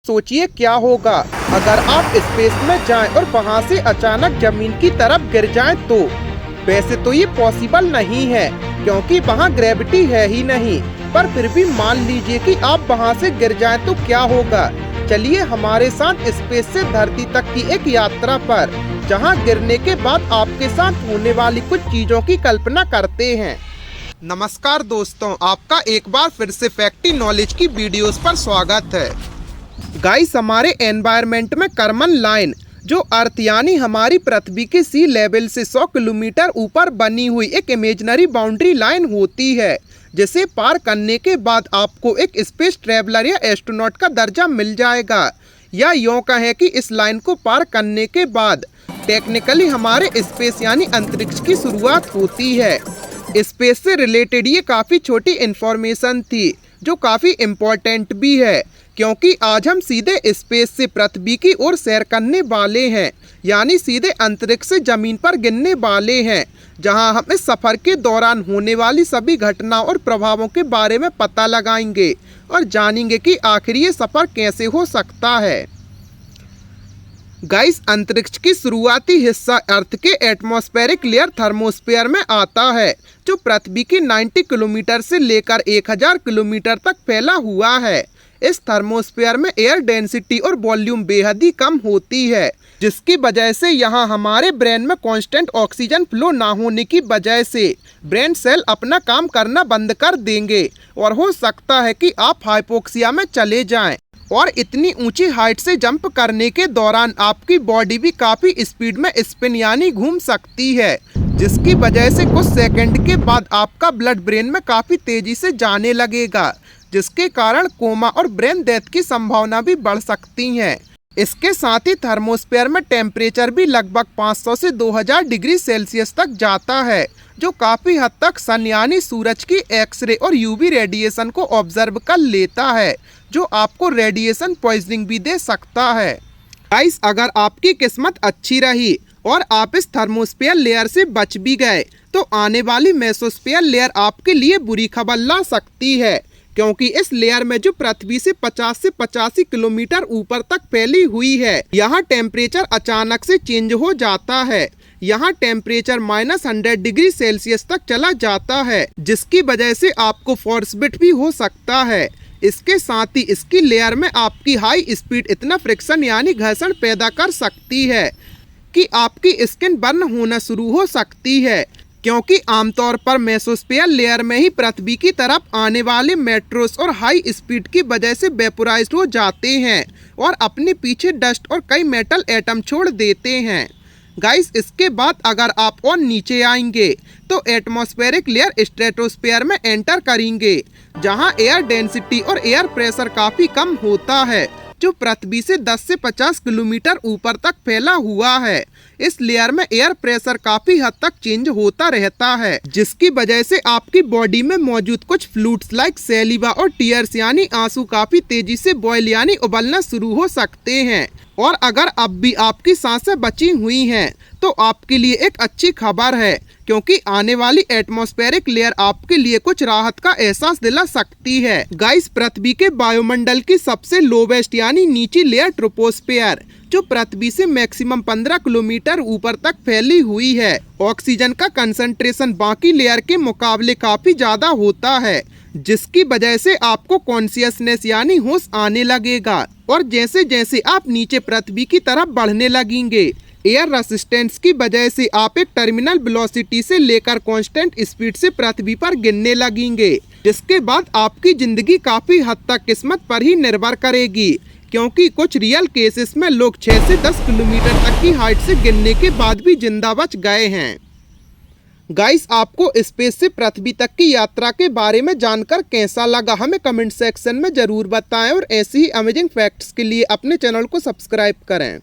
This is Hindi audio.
सोचिए क्या होगा अगर आप स्पेस में जाएं और वहां से अचानक जमीन की तरफ गिर जाएं तो। वैसे तो ये पॉसिबल नहीं है क्योंकि वहां ग्रेविटी है ही नहीं, पर फिर भी मान लीजिए कि आप वहां से गिर जाएं तो क्या होगा। चलिए हमारे साथ स्पेस से धरती तक की एक यात्रा पर, जहां गिरने के बाद आपके साथ होने वाली कुछ चीजों की कल्पना करते हैं। नमस्कार दोस्तों, आपका एक बार फिर से फैक्टी नॉलेज की वीडियोस पर स्वागत है। गाइस, हमारे एनवायरनमेंट में कर्मन लाइन, जो अर्थ यानी हमारी पृथ्वी के सी लेवल से 100 किलोमीटर ऊपर बनी हुई एक इमेजिनरी बाउंड्री लाइन होती है, जिसे पार करने के बाद आपको एक स्पेस ट्रैवलर या एस्ट्रोनॉट का दर्जा मिल जाएगा। या यूँ कहें कि इस लाइन को पार करने के बाद टेक्निकली हमारे स्पेस यानी अंतरिक्ष की शुरुआत होती है। स्पेस से रिलेटेड ये काफ़ी छोटी इन्फॉर्मेशन थी जो काफ़ी इम्पोर्टेंट भी है, क्योंकि आज हम सीधे स्पेस से पृथ्वी की ओर सैर करने वाले हैं, यानी सीधे अंतरिक्ष से जमीन पर गिरने वाले हैं, जहां हम इस सफ़र के दौरान होने वाली सभी घटनाओं और प्रभावों के बारे में पता लगाएंगे और जानेंगे कि आखिर ये सफ़र कैसे हो सकता है। गाइस, अंतरिक्ष की शुरुआती हिस्सा अर्थ के एटमॉस्फेरिक लेयर थर्मोस्फेयर में आता है, जो पृथ्वी के 90 किलोमीटर से लेकर 1000 किलोमीटर तक फैला हुआ है। इस थर्मोस्फेयर में एयर डेंसिटी और वॉल्यूम बेहद ही कम होती है, जिसकी वजह से यहाँ हमारे ब्रेन में कांस्टेंट ऑक्सीजन फ्लो ना होने की वजह से ब्रेन सेल अपना काम करना बंद कर देंगे और हो सकता है कि आप हाइपोक्सिया में चले जाएं। और इतनी ऊंची हाइट से जंप करने के दौरान आपकी बॉडी भी काफ़ी स्पीड में स्पिन यानी घूम सकती है, जिसकी वजह से कुछ सेकंड के बाद आपका ब्लड ब्रेन में काफ़ी तेज़ी से जाने लगेगा, जिसके कारण कोमा और ब्रेन डेथ की संभावना भी बढ़ सकती है। इसके साथ ही थर्मोस्फेयर में टेम्परेचर भी लगभग 500 से 2000 डिग्री सेल्सियस तक जाता है, जो काफ़ी हद तक सन यानी सूरज की एक्सरे और यूवी रेडिएशन को ऑब्जर्व कर लेता है, जो आपको रेडिएशन पॉइजनिंग भी दे सकता है। गाइस, अगर आपकी किस्मत अच्छी रही और आप इस थर्मोस्फेयर लेयर से बच भी गए, तो आने वाली मेसोस्फेयर लेयर आपके लिए बुरी खबर ला सकती है, क्योंकि इस लेयर में जो पृथ्वी से 50 से 85 किलोमीटर ऊपर तक फैली हुई है, यहाँ टेम्परेचर अचानक से चेंज हो जाता है। यहाँ टेम्परेचर -100 डिग्री सेल्सियस तक चला जाता है, जिसकी वजह से आपको फ्रॉस्टबिट भी हो सकता है। इसके साथ ही इसकी लेयर में आपकी हाई स्पीड इतना फ्रिक्शन यानी घर्षण पैदा कर सकती है कि आपकी स्किन बर्न होना शुरू हो सकती है, क्योंकि आमतौर पर मेसोस्फेयर लेयर में ही पृथ्वी की तरफ आने वाले मेट्रोस और हाई स्पीड की वजह से वेपोराइज्ड हो जाते हैं और अपने पीछे डस्ट और कई मेटल एटम छोड़ देते हैं। गाइस, इसके बाद अगर आप और नीचे आएंगे तो एटमॉस्फेरिक लेयर स्ट्रेटोस्फेयर में एंटर करेंगे, जहां एयर डेंसिटी और एयर प्रेशर काफ़ी कम होता है, जो पृथ्वी से 10 से 50 किलोमीटर ऊपर तक फैला हुआ है। इस लेयर में एयर प्रेशर काफ़ी हद तक चेंज होता रहता है, जिसकी वजह से आपकी बॉडी में मौजूद कुछ फ्लूइड्स लाइक सैलिवा और टीयर्स यानी आंसू काफ़ी तेजी से बॉयल यानी उबलना शुरू हो सकते हैं। और अगर अब भी आपकी सांसें बची हुई हैं, तो आपके लिए एक अच्छी खबर है, क्योंकि आने वाली एटमॉस्फेरिक लेयर आपके लिए कुछ राहत का एहसास दिला सकती है। गाइस, पृथ्वी के वायुमंडल की सबसे लोवेस्ट यानी नीची लेयर ट्रोपोस्फेयर, जो पृथ्वी से मैक्सिमम 15 किलोमीटर ऊपर तक फैली हुई है, ऑक्सीजन का कंसंट्रेशन बाकी लेयर के मुकाबले काफी ज्यादा होता है, जिसकी वजह से आपको कॉन्शियसनेस यानी होश आने लगेगा। और जैसे जैसे आप नीचे पृथ्वी की तरफ बढ़ने लगेंगे, एयर रेसिस्टेंस की वजह से आप एक टर्मिनल वेलोसिटी से लेकर कांस्टेंट स्पीड से पृथ्वी पर गिरने लगेंगे, जिसके बाद आपकी जिंदगी काफी हद तक किस्मत पर ही निर्भर करेगी, क्योंकि कुछ रियल केसेस में लोग 6 से 10 किलोमीटर तक की हाइट से गिरने के बाद भी जिंदा बच गए हैं। गाइस, आपको स्पेस से पृथ्वी तक की यात्रा के बारे में जानकर कैसा लगा, हमें कमेंट सेक्शन में ज़रूर बताएं और ऐसी ही अमेजिंग फैक्ट्स के लिए अपने चैनल को सब्सक्राइब करें।